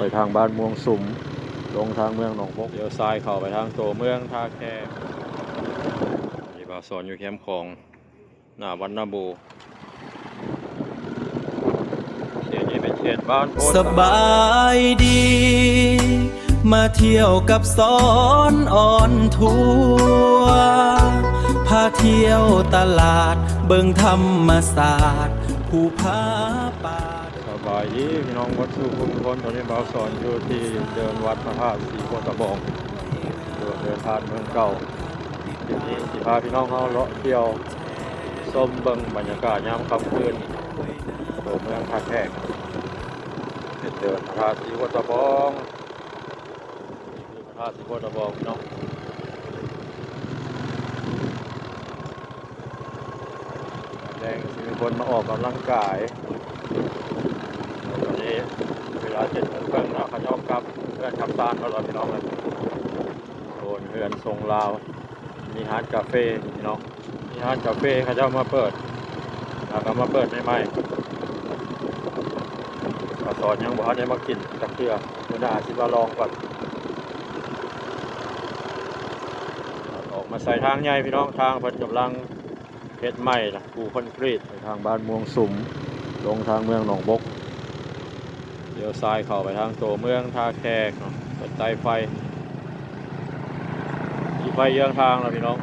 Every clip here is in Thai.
ไปทางบ้านม่วงสุมลงทางเมืองหนองบกเลี้ยวซ้ายเข้าไปทางตัวเมืองท่าแคมีบาสอนอยู่แคมป์ของหน้าวันนาบูเขตนี้เป็นเขตบ้านโพธิ์สบายดีมาเที่ยวกับสอนอ่อนทัวร์พาเที่ยวตลาดเบิ่งธรรมศาสตร์ภูผาป่าสบายดีพี่น้องวัดสุขุมคนตอนนี้บาสอนอยู่ที่เดินวัดพระธาตุศรีโคตบองเดินผ่านเมืองเก่าทีนี้สิพาพี่น้องเขาเลาะเที่ยวส้มเบิ่งบรรยากาศยามค่ำคืนตัวเมืองท่าแขกเดินพระธาตุศรีโคตบองพระธาตุศรีโคตบองพี่น้องแดงสิมีคนมาออกกำลังกายตอนนี้เวลา7:30นเขาจะกลับเพื่อนขับตานเขาเราพี่น้องเลยโดนเพื่อนทรงลาวมีร้านกาแฟพี่น้องมีร้านกาแฟเขาจะมาเปิดแล้วก็มาเปิดใหม่ๆก็สอนยังบอกว่าได้มากินกับเพื่อเมื่อหน้าสิว่าลองก่อนออกมาใส่ทางใหญ่พี่น้องทางเพิ่นกำลังเฮ็ดใหม่นะปูคอนกรีตไปทางบ้านม่วงสุมลงทางเมืองหนองบกเลี้ยวซ้ายเข้าไปทางตัวเมืองท่าแขกเนาะเปิดไฟมีไฟเยื้องทางแล้วพี่น้อง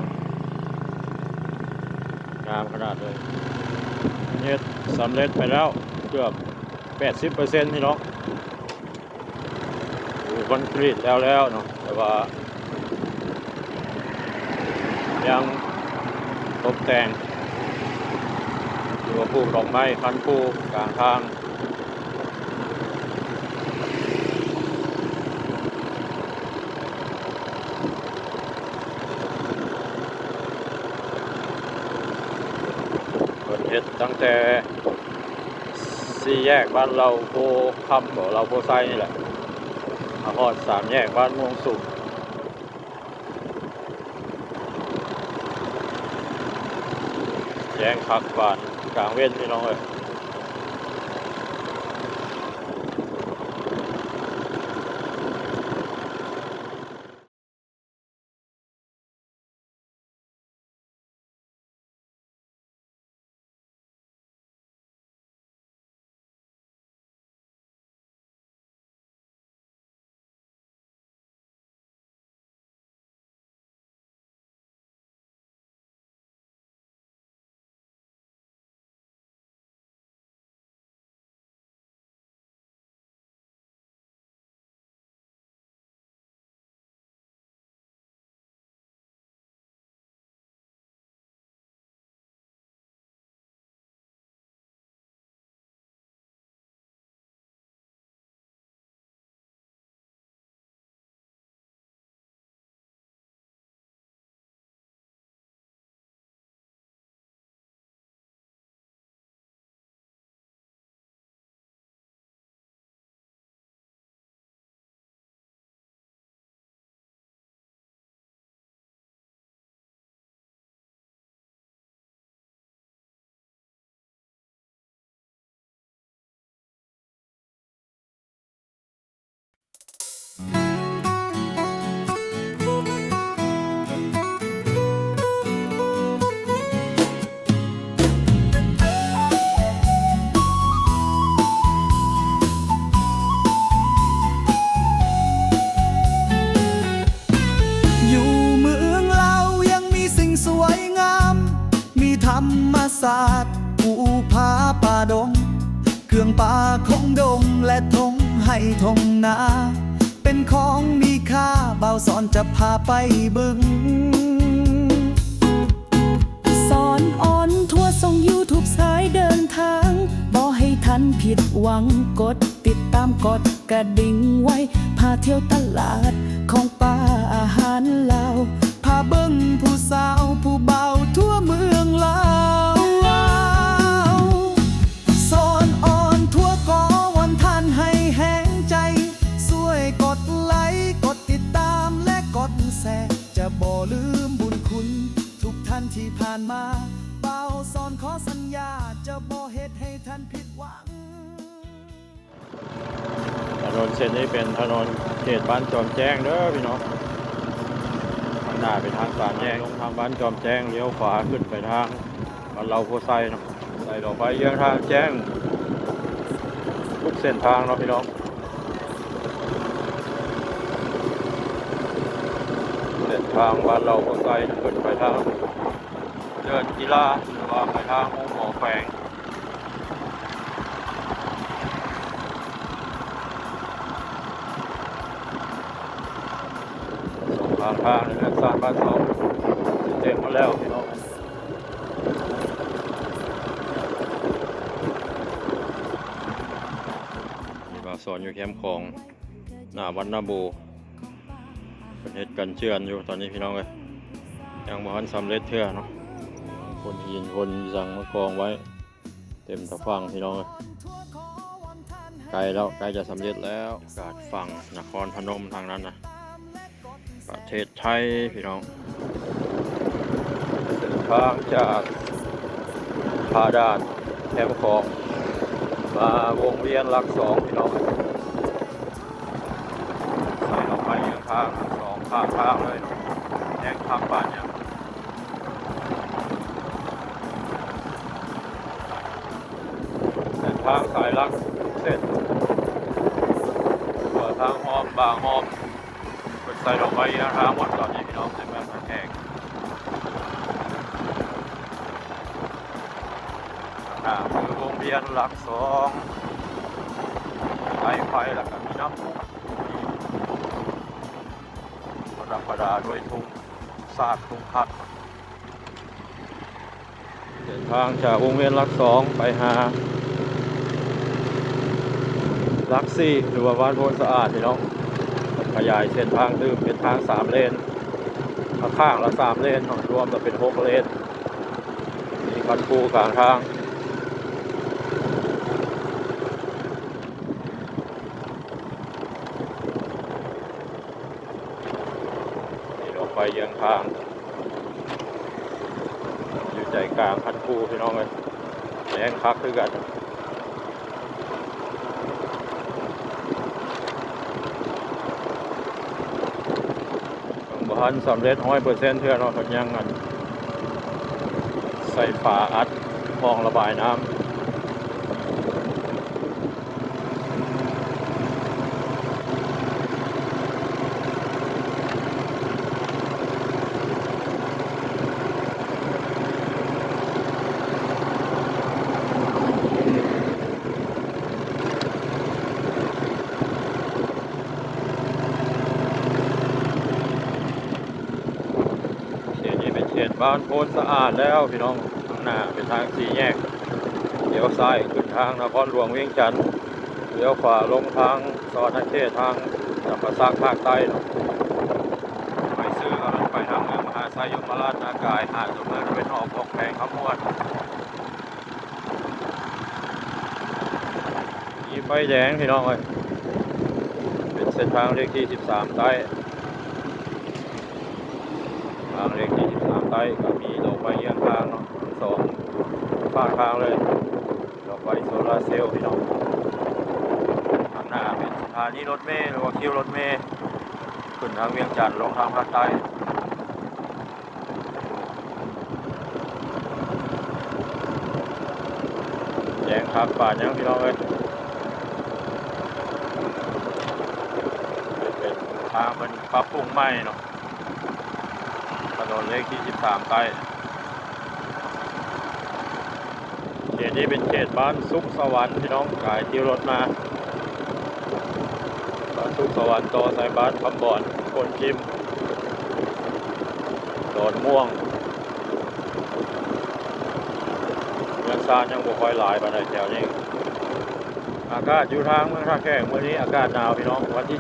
งามขนาดเลยเฮ็ดสำเร็จไปแล้วเกือบ 80% พี่น้องปูคอนกรีตแล้วเนาะแต่ว่ายังตกแต่งหรือว่าปลูกดอกไม้พันธุ์ปลูกกลางทางเปิดเฮ็ดตั้งแต่4 แยกบ้านเราโพคำของเราโพไซนี่แหละมาฮอด3 แยกบ้านม่วงสุมแย่งผักหวานกลางเว้นพี่น้องเลยอยู่เมืองเรายังมีสิ่งสวยงามมีธรรมศาสตร์ภูผาป่าดงเครื่องป่าของดงและทงให้ทงนาเป็นของมีค่าเบาสอนจะพาไปบึงสอนอ่อนทั่วส่ง YouTube สายเดินทางบ่ให้ทันผิดหวังกดติดตามกดกระดิ่งไว้พาเที่ยวตลาดของป่าอาหารลาวพาเบิ่งผู้สาวผู้เบาทั่วเมืองลาวสอนอ่อนทั่วกอวันท่านให้แห้งใจช่วยกดไลค์กดติดตามและกดแชร์จะบ่ลืมบุญคุณทุกท่านที่ผ่านมาเบาสอนขอสัญญาจะบ่เฮ็ดให้ท่านผิดหวัง ก นนเส้นนี้เป็นถนนเขตบ้านจอมแจ้งเด้อพี่น้องทางหน้าไปทางสามแยกลงทางบ้านจอมแจ้งเลี้ยวขวาขึ้นไปทางบ้านเราโพไซเนาะใส่ดอกไฟเยื้องทางแจ้งทุกเส้นทางเนาะพี่น้องเส้นทางบ้านเราโพไซขึ้นไปทางเดินกีฬาหรือว่าไปทางห้องหมอแฝงทางนะครับสร้างบ้านสองเต็มมาแล้วพี่น้องมีบาสอนอยู่แคมป์ของหน้าวันนาบูเป็นเหตุกันเชื่อนอยู่ตอนนี้พี่น้องเลยยังบ่ทันสำเร็จเท่าเนาะคนหินคนสั่งมากองไว้เต็มตะฟังพี่น้องเลยใกล้แล้วใกล้จะสำเร็จแล้วกาดฝั่งนครพนมทางนั้นนะประเทศไทยพี่น้องเส้นทางจากพาดานแคมป์ของมาวงเวียนหลักสองพี่น้องใส่เราไปยังทางสองข้างทางเลยแยกทางป่านยังเส้นทางสายหลักเส้นเปิดทางหอมบางหอมใส่ดอกไม้นะครับหมดตอนนี้พี่น้องในแม่แขกคือวงเวียนหลักสองไฟแล้วก็มีน้ำพุประดับด้วยทุ่งซากทุ่งพัดเดินทางจากวงเวียนหลักสองไปหาหลักสี่หรือว่าบ้านโพนสะอาดพี่น้องขยายเส้นทางคือเป็นทาง3 เลนข้างละ3 เลนรวมจะเป็น6 เลนมีคันคูกลางทางนี่ดอกไฟเยื้องทางอยู่ใจกลางคันคูพี่น้องเลยแรงคักคือกันพันสำเร็จ100%เท่าเราคนยังกันใส่ฝาอัดคลองระบายน้ำบ้านโพนสะอาดแล้วพี่น้องข้างหน้าเป็นทาง4 แยกเลี้ยวซ้ายขึ้นทางนครหลวงเวียงจันทร์เลี้ยวขวาลงทางสวรรณเขตทางจังหวัดภาคใต้ไปซื้อก็ไปทางเมืองมหาไซยมราชนากายหาดสมเด็จเป็นออกของแพงขมวดมีไฟแดงพี่น้องเลยเป็นเส้นทางเลขที่13ใต้ทางเลขที่13ใต้ก็มีดอกไฟเยื้องทางเนาะ2 ฝากทางเลยดอกไฟโซลาร์เซลล์พี่น้องข้างหน้าเป็นสถานีรถเมล์หรือว่าคิวรถเมล์ขึ้นทางเวียงจันทร์ลงทางภาคใต้แยงทางป่ายังพี่น้องเลยเป็นทางมันปรับปรุงใหม่เนาะถนนเลขที่13ใต้เขตนี้เป็นเขตบ้านสุขสวรรค์พี่น้องกายที่รถมาบ้านสุขสวรรค์ต่อสายบ้านคำบ่อนคนชิมโดนม่วงเมืองซานยังบ่ค่อยหลายปานใดแถวนี้อากาศอยู่ทางเมืองท่าแขกวันนี้อากาศหนาวพี่น้องวันที่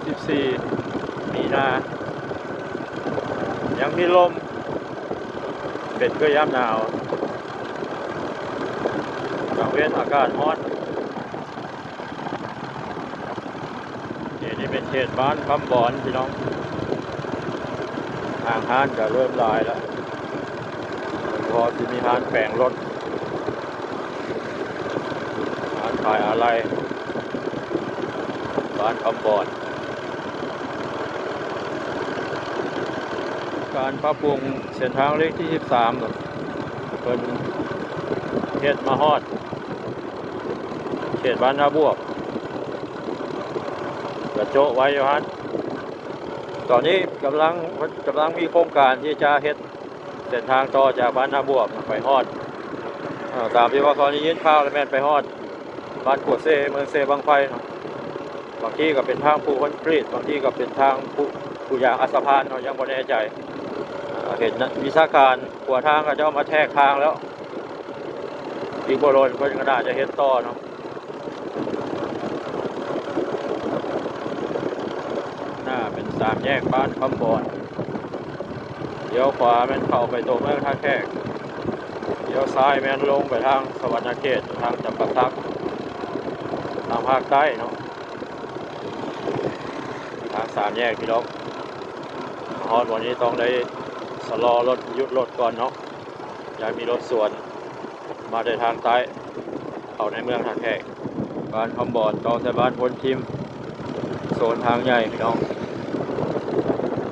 14 มีนายังมีลมเป็นก็ย่ำหนาวกลางเว้นอากาศร้อนนี่เป็นเขตบ้านคำบ่อนพี่น้องทางห้านจะเริ่มลายแล้วพอที่มีห้านแปลงรถห้านขายอะไร บ้านคำบอนการปรับปรุงเส้นทางเลขที่13เพิ่นเฮ็ดมาฮอดเขตบ้านนาบวกกระโจะไว้อยู่ฮั่นตอนนี้กำลังมีโครงการที่จะเฮ็ดเส้นทางต่อจากบ้านนาบวกไปฮอดตามที่ว่าเขาได้ยินข่าวแล้วแม่นไปฮอดบ้านกัวเซเมืองเซบางไฟเนาะบางที่ก็เป็นทางภูคอนกรีตบางที่ก็เป็นทางผู้ยางอัสสะพานเนาะยังบ่แน่ใจเห็นวิชาการหัวทางก็จะเอามาแทกทางแล้วอีกบ่โดนเพิ่นก็น่าจะเฮ็ดต่อเนาะหน้าเป็นสามแยกบ้านคำบอนเลี้ยวขวาแม่นเข้าไปตัวเมืองท่าแขกเลี้ยวซ้ายแม่นลงไปทางสวรรณเขตทางจำปาสักทางภาคใต้เนาะทางสามแยกพี่น้องฮอดวันนี้ต้องได้สลอรถหยุดรถก่อนเนาะอย่ามีรถสวนมาในทางใต้เข้าในเมืองท่าแขกบ้านคำบอนต่อใส่บ้านพลทิมโซนทางใหญ่พี่น้อง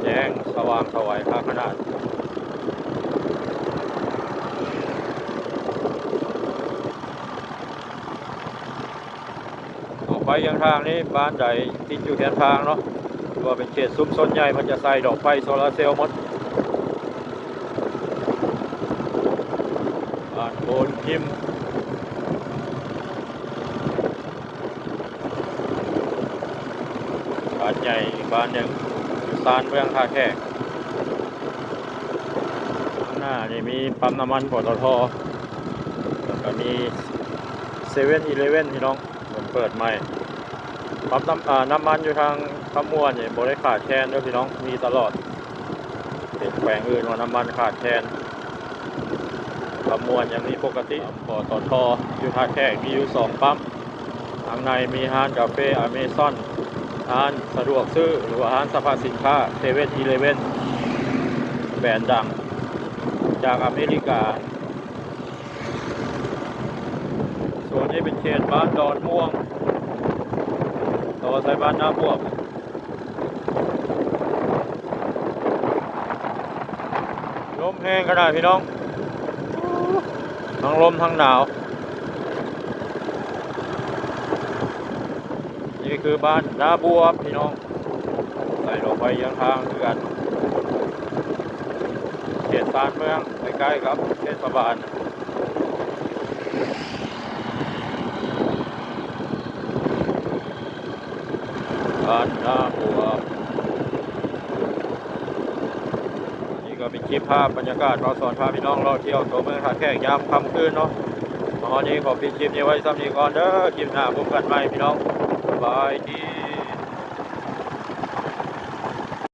แจ้งสว่างสวัยข้างขนาดออกไปยังทางนี้บ้านใดติดอยู่แค่ทางเนาะว่าเป็นเขตซุ้มซนใหญ่มันจะใส่ดอกไฟโซลาร์เซลล์หมดบ้านโพนทิมบ้านใหญ่บ้านหนึ่งอยู่ซานเมืองท่าแขกข้างหน้านี่มีปั๊มน้ำมันปตท.แล้วก็มี7-Elevenพี่น้องเปิดใหม่ปั๊มน้ำมันอยู่ทางขมวนนี่บ่ได้ขาดแคลนเด้อพี่น้องมีตลอดเป็นแขวงอื่นว่าน้ำมันขาดแคลนขมวนยังมีปกติปตท.อยู่ท่าแขกมีอยู่2ปั๊มทางในมีร้านกาแฟอเมซอนร้านสะดวกซื้อหรือว่าร้านสรรพสินค้า7-Eleven แบรนด์ดังจากอเมริกาส่วนนี้เป็นเขตบ้านดอนม่วงต่อสายบ้านนาบวกลมแห้งขนาดพี่น้องทั้งลมทั้งหนาวนี่คือบ้านนาบวกพี่น้องใส่ลงไปยังทางคือกันเขตซานเมืองใกล้ๆครับเทศบาลบ้านนาบัวนี่ก็เป็นคลิปภาพบรรยากาศเราสอนพาพี่น้องเราเที่ยวตัวเมืองท่าแขกยามค่ำคืนเนาะตอนนี้ขอปิดคลิปนี้ไว้ซ้ำนี้ก่อนเด้อคลิปหน้าพบกันใหม่พี่น้องสบายดี